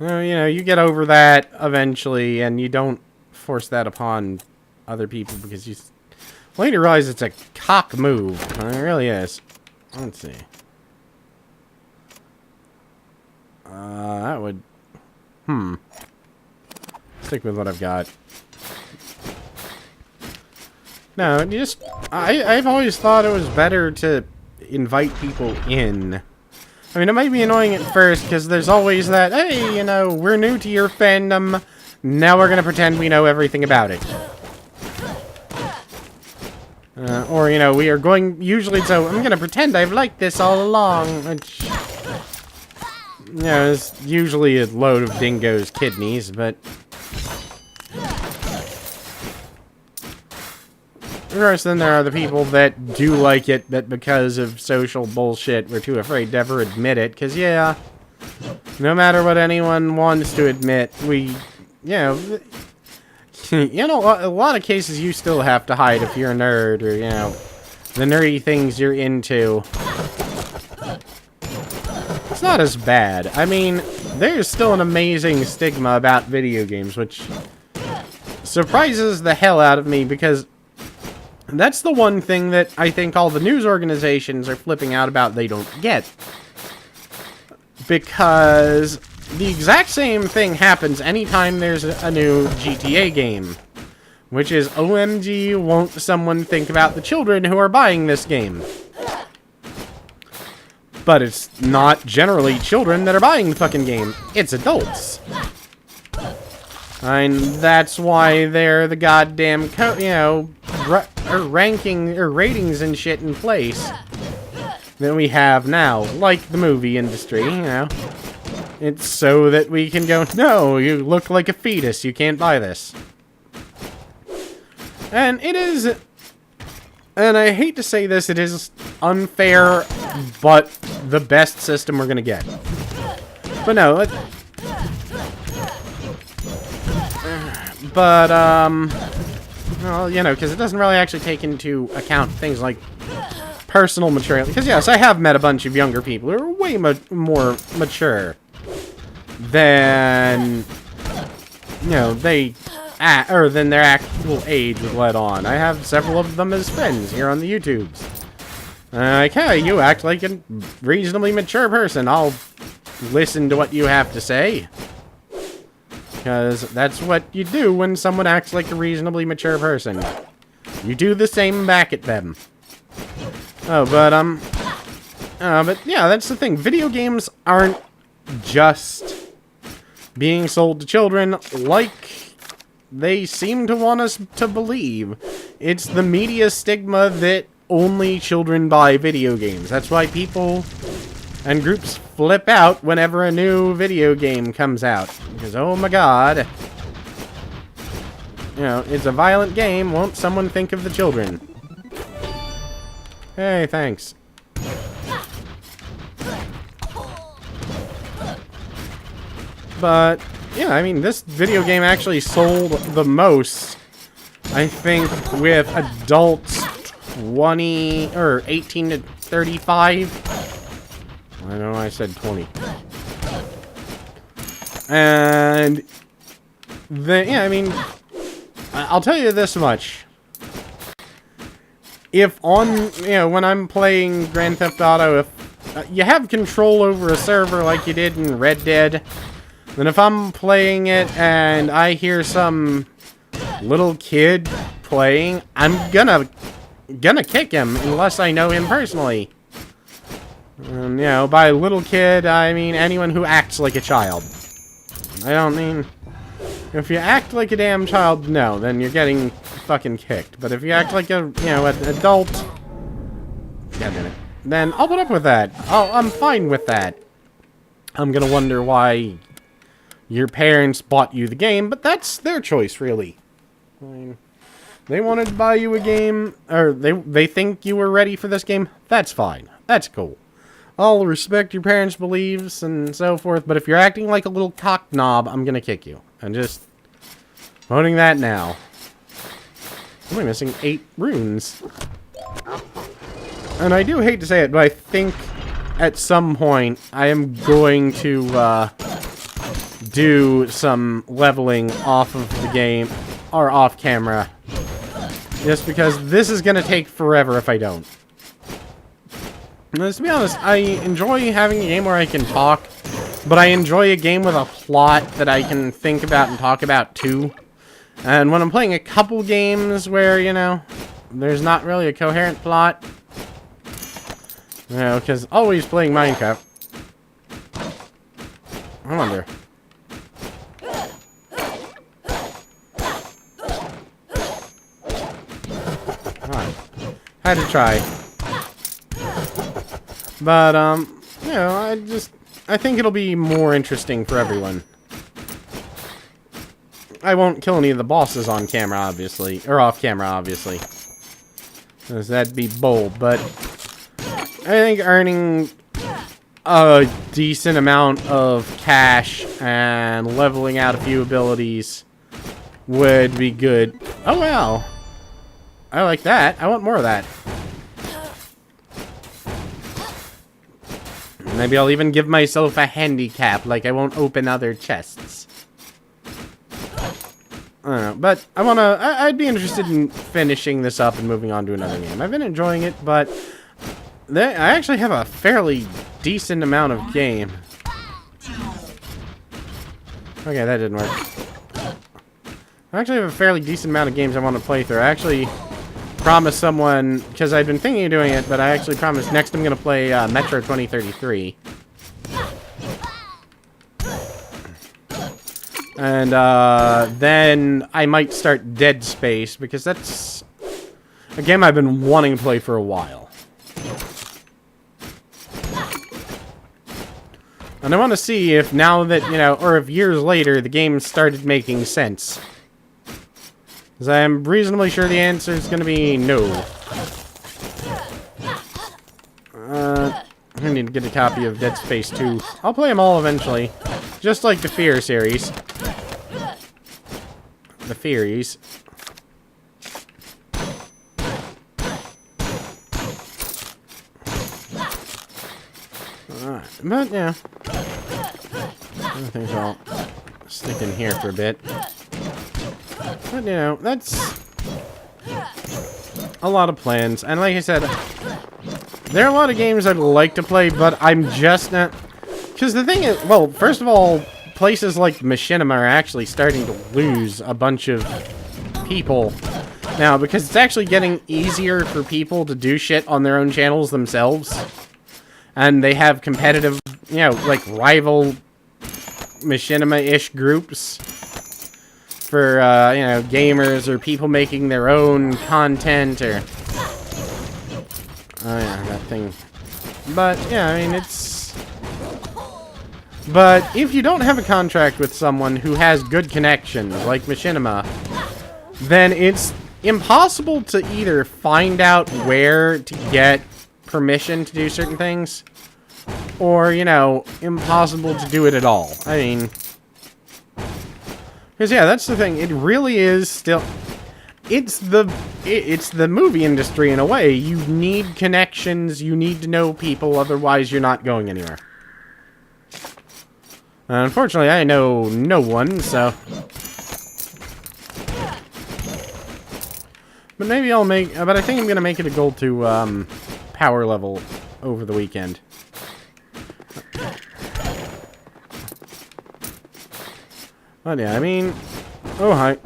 Well, you know, you get over that eventually, and you don't force that upon other people because you later realize it's a cock move. It really is. Let's see. That would... Stick with what I've got. No, you just... I've always thought it was better to invite people in. I mean, it might be annoying at first, because there's always that, hey, you know, we're new to your fandom, now we're gonna pretend we know everything about it. Or, you know, we are going, usually, so I'm gonna pretend I've liked this all along, which... You know, is usually a load of dingo's kidneys, but... Of course, then there are the people that do like it, but because of social bullshit, we're too afraid to ever admit it, because, yeah, no matter what anyone wants to admit, we, you know, a lot of cases you still have to hide if you're a nerd, or, you know, the nerdy things you're into. It's not as bad. I mean, there's still an amazing stigma about video games, which surprises the hell out of me, because that's the one thing that I think all the news organizations are flipping out about they don't get. Because the exact same thing happens anytime there's a new GTA game. Which is, OMG, won't someone think about the children who are buying this game? But it's not generally children that are buying the fucking game. It's adults. And that's why they're the goddamn, you know, ranking or ratings and shit in place that we have now, like the movie industry, you know. It's so that we can go, no, you look like a fetus, you can't buy this. And it is, and I hate to say this, it is unfair, but the best system we're gonna get. But no, well, you know, because it doesn't really actually take into account things like personal maturity. Because, yes, I have met a bunch of younger people who are way more mature than, you know, than their actual age would let on. I have several of them as friends here on the YouTubes. Like, hey, you act like a reasonably mature person. I'll listen to what you have to say. Because that's what you do when someone acts like a reasonably mature person. You do the same back at them. Oh, but yeah, that's the thing. Video games aren't just being sold to children like they seem to want us to believe. It's the media stigma that only children buy video games. That's why people and groups flip out whenever a new video game comes out. Because, oh my god. You know, it's a violent game. Won't someone think of the children? Hey, thanks. But, yeah, I mean, this video game actually sold the most, I think, with adults 20, or 18 to 35. I know I said 20. And yeah, I mean, I'll tell you this much. If you know, when I'm playing Grand Theft Auto, if you have control over a server like you did in Red Dead, then if I'm playing it and I hear some little kid playing, I'm gonna kick him unless I know him personally. You know, by little kid, I mean anyone who acts like a child. I don't mean... If you act like a damn child, no, then you're getting fucking kicked. But if you act like a, you know, an adult... Goddammit. Then I'll put up with that. I'm fine with that. I'm gonna wonder why your parents bought you the game, but that's their choice, really. I mean, they wanted to buy you a game, or they think you were ready for this game, that's fine. That's cool. I'll respect your parents' beliefs and so forth, but if you're acting like a little cock knob, I'm gonna kick you. I'm just voting that now. I'm only missing 8 runes. And I do hate to say it, but I think at some point I am going to do some leveling off of the game, or off camera. Just because this is going to take forever if I don't. To be honest, I enjoy having a game where I can talk, but I enjoy a game with a plot that I can think about and talk about too. And when I'm playing a couple games where, you know, there's not really a coherent plot, you know, because always playing Minecraft. I wonder. Alright. Had to try. But, you know, I think it'll be more interesting for everyone. I won't kill any of the bosses on camera, obviously. Or off camera, obviously. Because that'd be bold, but I think earning a decent amount of cash and leveling out a few abilities would be good. Oh, wow. I like that. I want more of that. Maybe I'll even give myself a handicap, like I won't open other chests. I don't know, but I'd be interested in finishing this up and moving on to another game. I've been enjoying it, but I actually have a fairly decent amount of game. Okay, that didn't work. I actually have a fairly decent amount of games I want to play through. I actually promised someone, because I've been thinking of doing it, but I actually promised next I'm going to play Metro 2033. And then I might start Dead Space, because that's a game I've been wanting to play for a while. And I want to see if now that, you know, or if years later, the game started making sense. Because I am reasonably sure the answer is going to be no. I need to get a copy of Dead Space 2. I'll play them all eventually. Just like the Fear series. The Furies. Alright, but yeah. I think I'll stick in here for a bit. But, you know, that's a lot of plans. And like I said, there are a lot of games I'd like to play, but I'm just not... Because the thing is, well, first of all, places like Machinima are actually starting to lose a bunch of people now, because it's actually getting easier for people to do shit on their own channels themselves. And they have competitive, you know, like rival Machinima-ish groups for, you know, gamers or people making their own content or... Oh yeah, that thing. But, yeah, I mean, it's... But if you don't have a contract with someone who has good connections, like Machinima, then it's impossible to either find out where to get permission to do certain things, or, you know, impossible to do it at all. I mean... Because, yeah, that's the thing. It really is still... It's the movie industry in a way. You need connections, you need to know people, otherwise you're not going anywhere. Unfortunately, I know no one, so... But maybe I'll make... But I think I'm going to make it a goal to, power level over the weekend. But yeah, I mean... Oh, hi.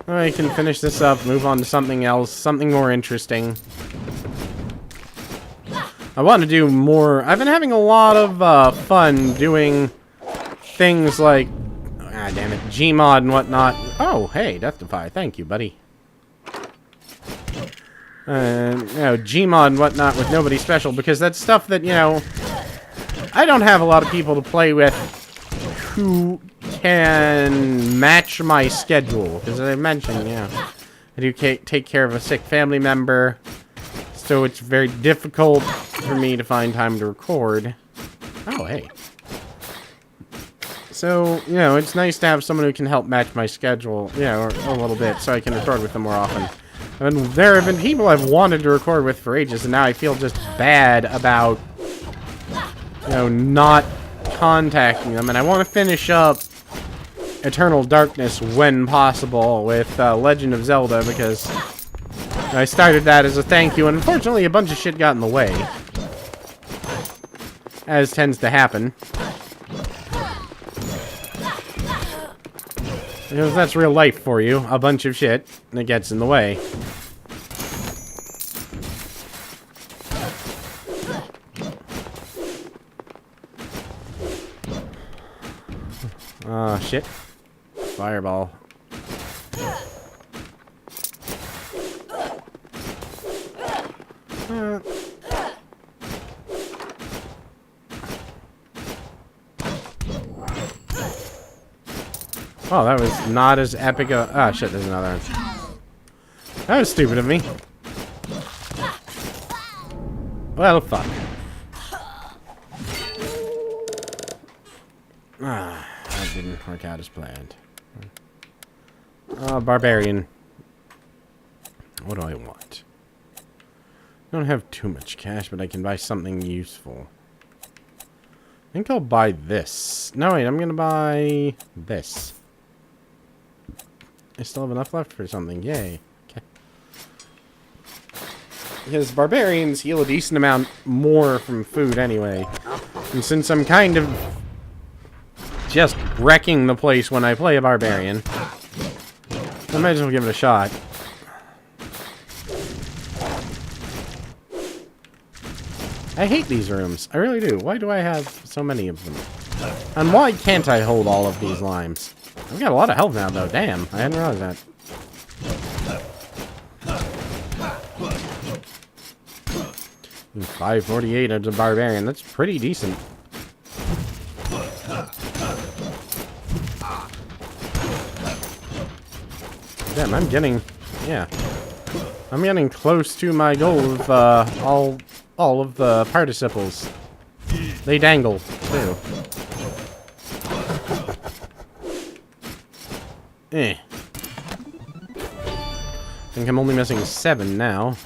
I can finish this up, move on to something else, something more interesting. I want to do more... I've been having a lot of fun doing things like... Ah, damn it. Gmod and whatnot. Oh, hey, Death-Defy. Thank you, buddy. You know, Gmod and whatnot with nobody special, because that's stuff that, you know... I don't have a lot of people to play with who can match my schedule. Because as I mentioned, you know, I do take care of a sick family member. So it's very difficult for me to find time to record. Oh, hey. So, you know, it's nice to have someone who can help match my schedule, you know, a little bit, so I can record with them more often. And there have been people I've wanted to record with for ages, and now I feel just bad about, you know, not contacting them. And I want to finish up Eternal Darkness when possible with Legend of Zelda, because I started that as a thank you, and unfortunately a bunch of shit got in the way. As tends to happen. Because that's real life for you. A bunch of shit that gets in the way. Oh, shit. Fireball. Oh, that was not as epic a... Ah, shit, there's another one. That was stupid of me. Well, fuck. Ah, that didn't work out as planned. Barbarian. What do I want? I don't have too much cash, but I can buy something useful. I think I'll buy this. No, wait, I'm gonna buy this. I still have enough left for something. Yay. Okay. Because barbarians heal a decent amount more from food anyway. And since I'm kind of just wrecking the place when I play a barbarian, I might as well give it a shot. I hate these rooms. I really do. Why do I have so many of them? And why can't I hold all of these limes? I've got a lot of health now, though. Damn, I hadn't realized that. And 548 as a barbarian. That's pretty decent. Damn, I'm getting... Yeah. I'm getting close to my goal of all of the participles. They dangle, too. I think I'm only missing 7 now.